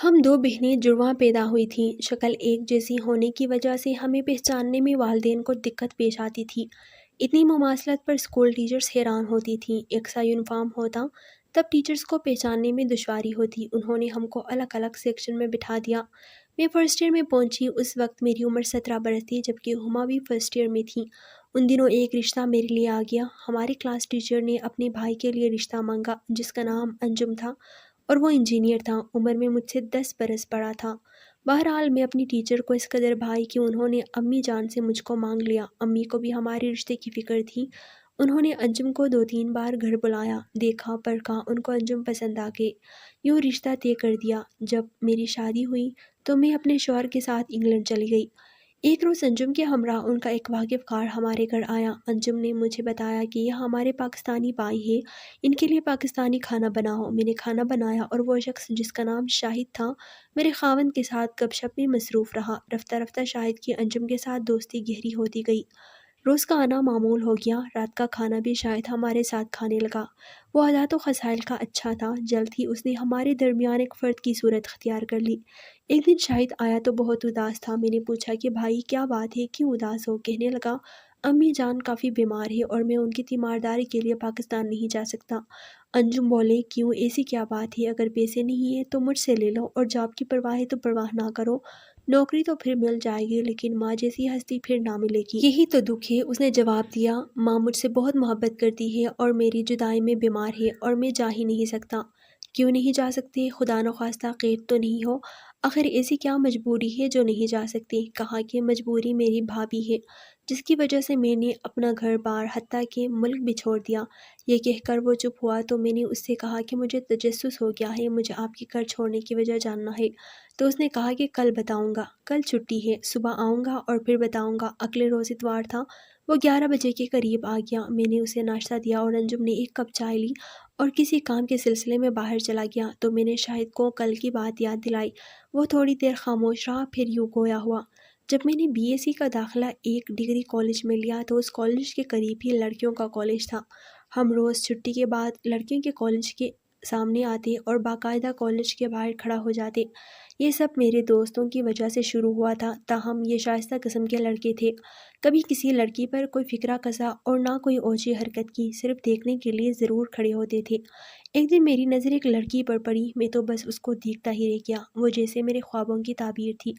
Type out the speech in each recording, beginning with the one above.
ہم دو بہنیں جڑواں پیدا ہوئی تھیں۔ شکل ایک جیسی ہونے کی وجہ سے ہمیں پہچاننے میں والدین کو دقت پیش آتی تھی۔ اتنی مماثلت پر اسکول ٹیچرز حیران ہوتی تھیں۔ یکساں یونیفارم ہوتا تب ٹیچرز کو پہچاننے میں دشواری ہوتی۔ انہوں نے ہم کو الگ الگ سیکشن میں بٹھا دیا۔ میں فرسٹ ایئر میں پہنچی۔ اس وقت میری عمر 17 برس تھی، جبکہ ہما بھی فرسٹ ایئر میں تھیں۔ ان دنوں ایک رشتہ میرے لیے آ گیا۔ ہماری کلاس ٹیچر نے اپنے بھائی کے لیے رشتہ مانگا، جس کا نام انجم تھا اور وہ انجینئر تھا۔ عمر میں مجھ سے 10 برس بڑا تھا۔ بہرحال میں اپنی ٹیچر کو اس قدر بھائی کہ انہوں نے امی جان سے مجھ کو مانگ لیا۔ امی کو بھی ہمارے رشتے کی فکر تھی۔ انہوں نے انجم کو 2-3 بار گھر بلایا، دیکھا پرکھا، ان کو انجم پسند آ گئی۔ یوں رشتہ طے کر دیا۔ جب میری شادی ہوئی تو میں اپنے شوہر کے ساتھ انگلینڈ چلی گئی۔ ایک روز انجم کے ہمراہ ان کا ایک واقف کار ہمارے گھر آیا۔ انجم نے مجھے بتایا کہ یہ ہمارے پاکستانی بھائی ہیں، ان کے لیے پاکستانی کھانا بناؤ۔ میں نے کھانا بنایا اور وہ شخص جس کا نام شاہد تھا میرے خاوند کے ساتھ گپ شپ میں مصروف رہا۔ رفتہ رفتہ شاہد کی انجم کے ساتھ دوستی گہری ہوتی گئی۔ روز کا آنا معمول ہو گیا۔ رات کا کھانا بھی شاہد ہمارے ساتھ کھانے لگا۔ وہ عادات و خصائل کا اچھا تھا۔ جلد ہی اس نے ہمارے درمیان ایک فرد کی صورت اختیار کر لی۔ ایک دن شاہد آیا تو بہت اداس تھا۔ میں نے پوچھا کہ بھائی کیا بات ہے، کیوں اداس ہو؟ کہنے لگا امی جان کافی بیمار ہے اور میں ان کی تیمارداری کے لیے پاکستان نہیں جا سکتا۔ انجم بولے کیوں، ایسی کیا بات ہے؟ اگر پیسے نہیں ہیں تو مجھ سے لے لو، اور جاب کی پرواہ ہے تو پرواہ نہ کرو، نوکری تو پھر مل جائے گی لیکن ماں جیسی ہستی پھر نہ ملے گی، یہی تو دکھ ہے۔ اس نے جواب دیا ماں مجھ سے بہت محبت کرتی ہے اور میری جدائی میں بیمار ہے اور میں جا ہی نہیں سکتا۔ کیوں نہیں جا سکتے؟ خدا نخواستہ قید تو نہیں ہو؟ آخر ایسی کیا مجبوری ہے جو نہیں جا سکتی؟ کہا کہ مجبوری میری بھابھی ہے، جس کی وجہ سے میں نے اپنا گھر بار حتیٰ کہ ملک بھی چھوڑ دیا۔ یہ کہہ کر وہ چپ ہوا تو میں نے اس سے کہا کہ مجھے تجسس ہو گیا ہے، مجھے آپ کے گھر چھوڑنے کی وجہ جاننا ہے۔ تو اس نے کہا کہ کل بتاؤں گا، کل چھٹی ہے، صبح آؤں گا اور پھر بتاؤں گا۔ اگلے روز اتوار تھا۔ وہ 11 بجے کے قریب آ گیا۔ میں نے اسے ناشتہ دیا اور انجم نے ایک کپ چائے لی اور کسی کام کے سلسلے میں باہر چلا گیا تو میں نے شاہد کو کل کی بات یاد دلائی۔ وہ تھوڑی دیر خاموش رہا، پھر یوں گویا ہوا جب میں نے بی ایس سی کا داخلہ ایک ڈگری کالج میں لیا تو اس کالج کے قریب ہی لڑکیوں کا کالج تھا۔ ہم روز چھٹی کے بعد لڑکیوں کے کالج کے سامنے آتے اور باقاعدہ کالج کے باہر کھڑا ہو جاتے۔ یہ سب میرے دوستوں کی وجہ سے شروع ہوا تھا، تاہم یہ شائستہ قسم کے لڑکے تھے۔ کبھی کسی لڑکی پر کوئی فکرہ کسا اور نہ کوئی اوچھی حرکت کی، صرف دیکھنے کے لیے ضرور کھڑے ہوتے تھے۔ ایک دن میری نظر ایک لڑکی پر پڑی، میں تو بس اس کو دیکھتا ہی رہ گیا۔ وہ جیسے میرے خوابوں کی تعبیر تھی۔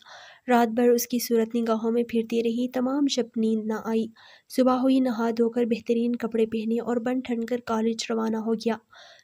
رات بھر اس کی صورت نگاہوں میں پھرتی رہی، تمام شب نیند نہ آئی۔ صبح ہوئی، نہا دھو کر بہترین کپڑے پہنے اور بن ٹھن کر کالج روانہ ہو گیا۔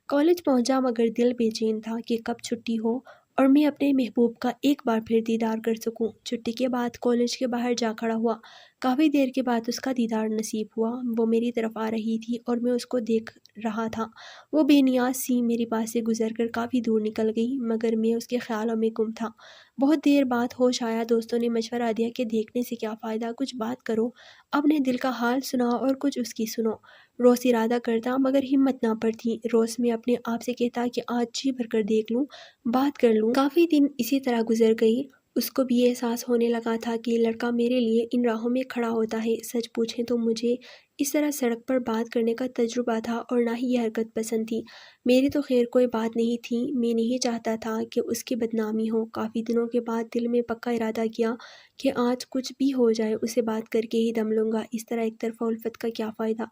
کالج پہنچا مگر دل بے چین تھا کہ کب چھٹی ہو اور میں اپنے محبوب کا ایک بار پھر دیدار کر سکوں۔ چھٹی کے بعد کالج کے باہر جا کھڑا ہوا۔ کافی دیر کے بعد اس کا دیدار نصیب ہوا۔ وہ میری طرف آ رہی تھی اور میں اس کو دیکھ رہا تھا۔ وہ بے نیاز سی میرے پاس سے گزر کر کافی دور نکل گئی، مگر میں اس کے خیالوں میں گم تھا۔ بہت دیر بعد ہوش آیا۔ دوستوں نے مشورہ دیا کہ دیکھنے سے کیا فائدہ، کچھ بات کرو، اپنے دل کا حال سناؤ اور کچھ اس کی سنو۔ روز ارادہ کرتا مگر ہمت نہ پڑتی۔ روز میں اپنے آپ سے کہتا کہ آج جی بھر کر دیکھ لوں، بات کر لوں۔ کافی دن اسی طرح گزر گئی۔ اس کو بھی یہ احساس ہونے لگا تھا کہ یہ لڑکا میرے لیے ان راہوں میں کھڑا ہوتا ہے۔ سچ پوچھیں تو مجھے اس طرح سڑک پر بات کرنے کا تجربہ تھا اور نہ ہی یہ حرکت پسند تھی۔ میری تو خیر کوئی بات نہیں تھی، میں نہیں چاہتا تھا کہ اس کی بدنامی ہو۔ کافی دنوں کے بعد دل میں پکا ارادہ کیا کہ آج کچھ بھی ہو جائے اسے بات کر کے ہی دم لوں گا۔ اس طرح ایک طرفہ الفت کا کیا فائدہ۔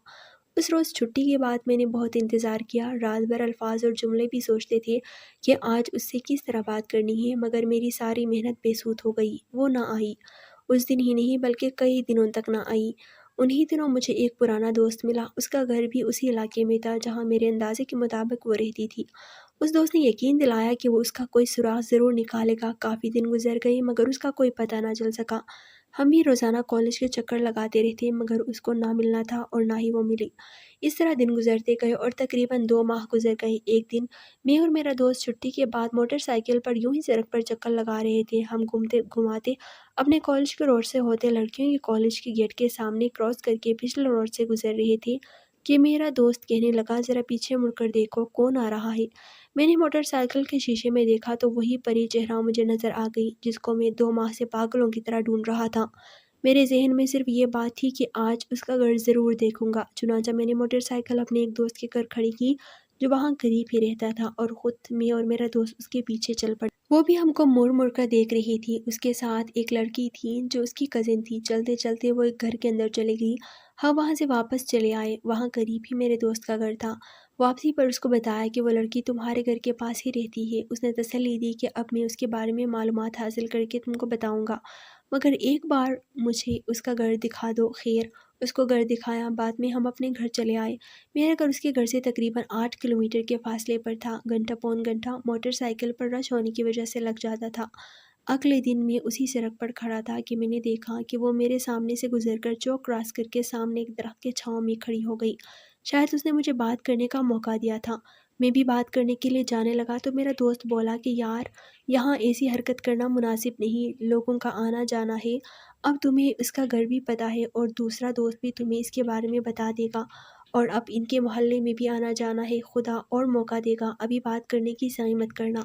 اس روز چھٹی کے بعد میں نے بہت انتظار کیا۔ رات بھر الفاظ اور جملے بھی سوچتے تھے کہ آج اس سے کس طرح بات کرنی ہے، مگر میری ساری محنت بے سود ہو گئی۔ وہ نہ آئی۔ اس دن ہی نہیں بلکہ کئی دنوں تک نہ آئی۔ انہی دنوں مجھے ایک پرانا دوست ملا۔ اس کا گھر بھی اسی علاقے میں تھا جہاں میرے اندازے کے مطابق وہ رہتی تھی۔ اس دوست نے یقین دلایا کہ وہ اس کا کوئی سراغ ضرور نکالے گا۔ کافی دن گزر گئے مگر اس کا کوئی پتہ نہ چل سکا۔ ہم بھی روزانہ کالج کے چکر لگاتے رہتے مگر اس کو نہ ملنا تھا اور نہ ہی وہ ملی۔ اس طرح دن گزرتے گئے اور تقریباً 2 ماہ گزر گئے۔ ایک دن میں اور میرا دوست چھٹی کے بعد موٹر سائیکل پر یوں ہی سڑک پر چکر لگا رہے تھے۔ ہم گھومتے گھماتے اپنے کالج کے روڈ سے ہوتے لڑکیوں کے کالج کے گیٹ کے سامنے کراس کر کے پچھلے روڈ سے گزر رہے تھے کہ میرا دوست کہنے لگا ذرا پیچھے مڑ کر دیکھو کون آ رہا ہے۔ میں نے موٹر سائیکل کے شیشے میں دیکھا تو وہی پری چہرہ مجھے نظر آ گئی جس کو میں 2 ماہ سے پاگلوں کی طرح ڈھونڈ رہا تھا۔ میرے ذہن میں صرف یہ بات تھی کہ آج اس کا گھر ضرور دیکھوں گا۔ چنانچہ میں نے موٹر سائیکل اپنے ایک دوست کے گھر کھڑی کی جو وہاں قریب ہی رہتا تھا، اور خود میں اور میرا دوست اس کے پیچھے چل پڑا۔ وہ بھی ہم کو مڑ مڑ کر دیکھ رہی تھی۔ اس کے ساتھ ایک لڑکی تھی جو اس کی کزن تھی۔ چلتے چلتے وہ ایک گھر کے اندر چلی گئی۔ ہم وہاں سے واپس چلے آئے۔ وہاں قریب ہی میرے دوست کا گھر تھا۔ واپسی پر اس کو بتایا کہ وہ لڑکی تمہارے گھر کے پاس ہی رہتی ہے۔ اس نے تسلی دی کہ اب میں اس کے بارے میں معلومات حاصل کر کے تم کو بتاؤں گا، مگر ایک بار مجھے اس کا گھر دکھا دو۔ خیر، اس کو گھر دکھایا۔ بعد میں ہم اپنے گھر چلے آئے۔ میرا گھر اس کے گھر سے تقریباً 8 کلومیٹر کے فاصلے پر تھا۔ گھنٹہ پون گھنٹہ موٹر سائیکل پر رش ہونے کی وجہ سے لگ جاتا تھا۔ اگلے دن میں اسی سڑک پر کھڑا تھا کہ میں نے دیکھا کہ وہ میرے سامنے سے گزر کر چوک کراس کر کے سامنے ایک درخت کے چھاؤں میں کھڑی ہو گئی۔ شاید اس نے مجھے بات کرنے کا موقع دیا تھا۔ میں بھی بات کرنے کے لیے جانے لگا تو میرا دوست بولا کہ یار، یہاں ایسی حرکت کرنا مناسب نہیں، لوگوں کا آنا جانا ہے۔ اب تمہیں اس کا گھر بھی پتہ ہے اور دوسرا دوست بھی تمہیں اس کے بارے میں بتا دے گا، اور اب ان کے محلے میں بھی آنا جانا ہے، خدا اور موقع دے گا، ابھی بات کرنے کی سعی مت کرنا۔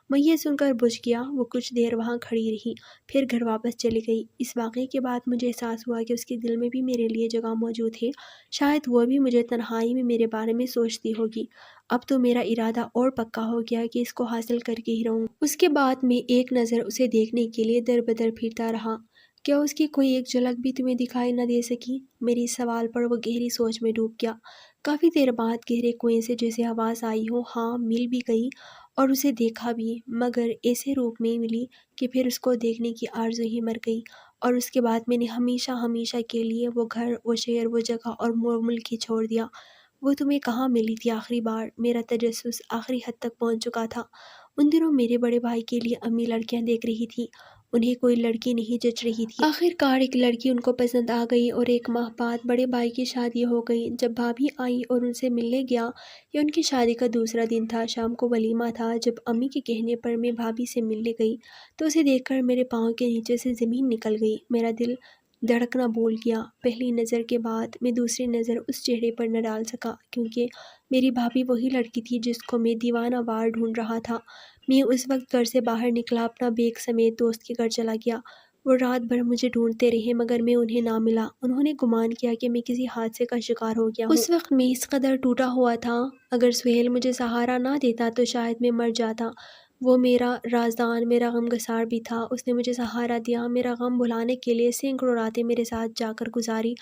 میں یہ سن کر بجھ گیا۔ وہ کچھ دیر وہاں کھڑی رہی، پھر گھر واپس چلی گئی۔ اس واقعے کے بعد مجھے احساس ہوا کہ اس کے دل میں بھی میرے لیے جگہ موجود ہے۔ شاید وہ بھی مجھے تنہائی میں میرے بارے میں سوچتی ہوگی۔ اب تو میرا ارادہ اور پکا ہو گیا کہ اس کو حاصل کر کے ہی رہوں۔ اس کے بعد میں ایک نظر اسے دیکھنے کے لیے در بدر پھرتا رہا۔ کیا اس کی کوئی ایک جھلک بھی تمہیں دکھائی نہ دے سکی؟ میری اس سوال پر وہ گہری سوچ میں ڈوب گیا۔ کافی دیر بعد گہرے کنویں سے جیسے آواز آئی ہو، ہاں مل بھی گئی اور اسے دیکھا بھی، مگر ایسے روپ میں ملی کہ پھر اس کو دیکھنے کی آرزو ہی مر گئی، اور اس کے بعد میں نے ہمیشہ ہمیشہ کے لیے وہ گھر، وہ شہر، وہ جگہ اور وہ ملک ہی چھوڑ دیا۔ وہ تمہیں کہاں ملی تھی آخری بار؟ میرا تجسس آخری حد تک پہنچ چکا تھا۔ ان دنوں میرے بڑے بھائی کے لیے امی لڑکیاں دیکھ رہی تھی۔ انہیں کوئی لڑکی نہیں جچ رہی تھی۔ آخر کار ایک لڑکی ان کو پسند آ گئی اور 1 ماہ بعد بڑے بھائی کی شادی ہو گئی۔ جب بھابھی آئی اور ان سے ملنے گیا، یہ ان کی شادی کا دوسرا دن تھا۔ شام کو ولیمہ تھا۔ جب امی کے کہنے پر میں بھابھی سے ملنے گئی تو اسے دیکھ کر میرے پاؤں کے نیچے سے زمین نکل گئی۔ میرا دل دھڑکنا بھول گیا۔ پہلی نظر کے بعد میں دوسری نظر اس چہرے پر نہ ڈال سکا، کیونکہ میری بھابھی وہی لڑکی تھی جس کو میں دیوانہ وار ڈھونڈ رہا تھا۔ میں اس وقت گھر سے باہر نکلا، اپنا بیگ سمیت دوست کے گھر چلا گیا۔ وہ رات بھر مجھے ڈھونڈتے رہے مگر میں انہیں نہ ملا۔ انہوں نے گمان کیا کہ میں کسی حادثے کا شکار ہو گیا ہوں۔ اس وقت میں اس قدر ٹوٹا ہوا تھا، اگر سہیل مجھے سہارا نہ دیتا تو شاید میں مر جاتا۔ وہ میرا رازدان، میرا غم گسار بھی تھا۔ اس نے مجھے سہارا دیا، میرا غم بھلانے کے لیے سینکڑوں راتیں میرے ساتھ جا کر گزاری،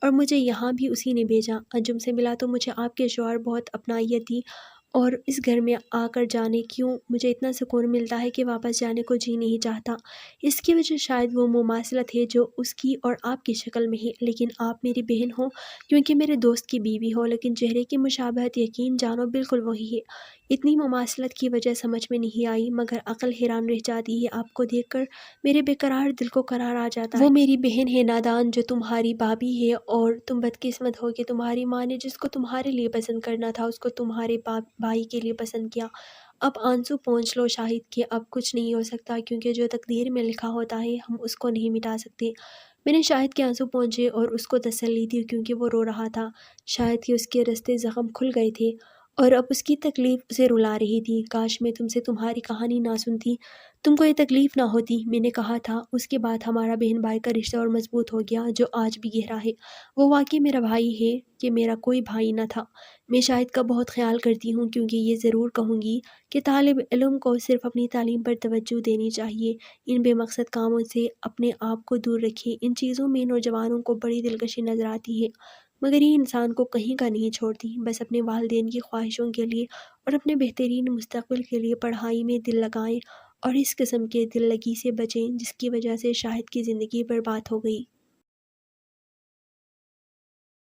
اور مجھے یہاں بھی اسی نے بھیجا۔ انجم سے ملا تو مجھے آپ کے شوہر بہت اپنائیت دی، اور اس گھر میں آ کر جانے کیوں مجھے اتنا سکون ملتا ہے کہ واپس جانے کو جی نہیں چاہتا۔ اس کی وجہ شاید وہ مماثلت ہے جو اس کی اور آپ کی شکل میں ہے، لیکن آپ میری بہن ہو کیونکہ میرے دوست کی بیوی ہو، لیکن چہرے کی مشابہت یقین جانو بالکل وہی ہے۔ اتنی مماثلت کی وجہ سمجھ میں نہیں آئی، مگر عقل حیران رہ جاتی ہے۔ آپ کو دیکھ کر میرے بے قرار دل کو قرار آ جاتا ہے۔ وہ میری بہن ہے نادان جو تمہاری بھابھی ہے، اور تم بدقسمت ہو کہ تمہاری ماں نے جس کو تمہارے لیے پسند کرنا تھا اس کو تمہارے بھائی کے لیے پسند کیا۔ اب آنسو پونچھ لو شاہد کہ اب کچھ نہیں ہو سکتا، کیونکہ جو تقدیر میں لکھا ہوتا ہے ہم اس کو نہیں مٹا سکتے۔ میں نے شاہد کے آنسو پونچھے اور اس کو تسلی دی، کیونکہ وہ رو رہا تھا۔ شاید کہ اس کے رستے زخم کھل گئے تھے اور اب اس کی تکلیف اسے رلا رہی تھی۔ کاش میں تم سے تمہاری کہانی نہ سنتی، تم کو یہ تکلیف نہ ہوتی، میں نے کہا تھا۔ اس کے بعد ہمارا بہن بھائی کا رشتہ اور مضبوط ہو گیا، جو آج بھی گہرا ہے۔ وہ واقعی میرا بھائی ہے کہ میرا کوئی بھائی نہ تھا۔ میں شاہد کا بہت خیال کرتی ہوں، کیونکہ یہ ضرور کہوں گی کہ طالب علم کو صرف اپنی تعلیم پر توجہ دینی چاہیے، ان بے مقصد کاموں سے اپنے آپ کو دور رکھیں۔ ان چیزوں میں نوجوانوں کو بڑی دلکشی نظر آتی ہے، مگر یہ انسان کو کہیں کا نہیں چھوڑتی۔ بس اپنے والدین کی خواہشوں کے لیے اور اپنے بہترین مستقبل کے لیے پڑھائی میں دل لگائیں، اور اس قسم کے دل لگی سے بچیں جس کی وجہ سے شاہد کی زندگی برباد ہو گئی۔